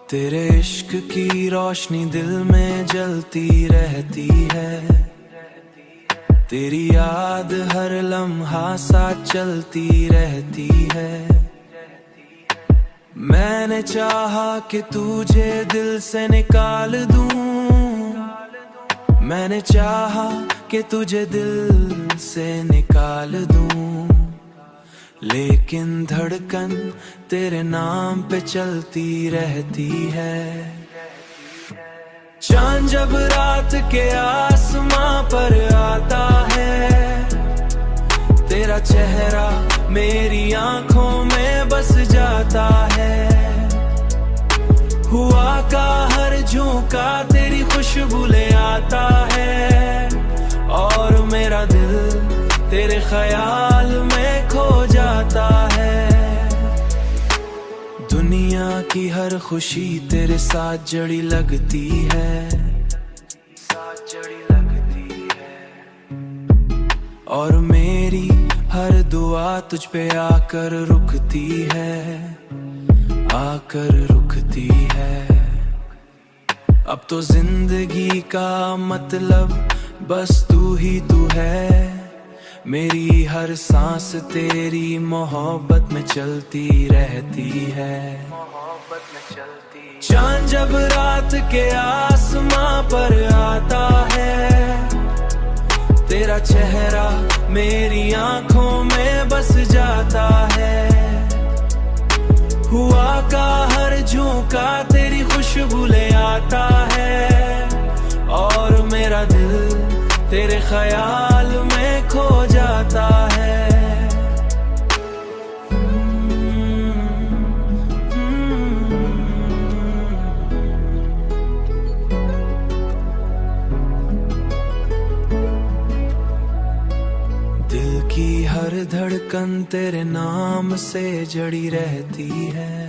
तेरे इश्क की रोशनी दिल में जलती रहती है, तेरी याद हर लम्हा साथ चलती रहती है। मैंने चाहा कि तुझे दिल से निकाल दूं, मैंने चाहा कि तुझे दिल से निकाल दूं, लेकिन धड़कन तेरे नाम पे चलती रहती है। चांद जब रात के आसमां पर आता है, तेरा चेहरा मेरी आंखों में बस जाता है। हुआ का हर झोंका तेरी खुशबू ले आता है, और मेरा दिल तेरे ख्याल में खो जाता है। दुनिया की हर खुशी तेरे साथ जड़ी लगती है, साथ जड़ी लगती है, और मेरी हर दुआ तुझ पे आकर रुकती है, आकर रुकती है। अब तो जिंदगी का मतलब बस तू ही तू है, मेरी हर सांस तेरी मोहब्बत में चलती रहती है, मोहब्बत में चलती। चांद जब रात के आसमां पर आता है, तेरा चेहरा मेरी आंखों में बस जाता है। हुआ का हर झोंका तेरी खुशबू ले आता है, और मेरा दिल तेरे ख्याल में खो जाता है। दिल की हर धड़कन तेरे नाम से जड़ी रहती है।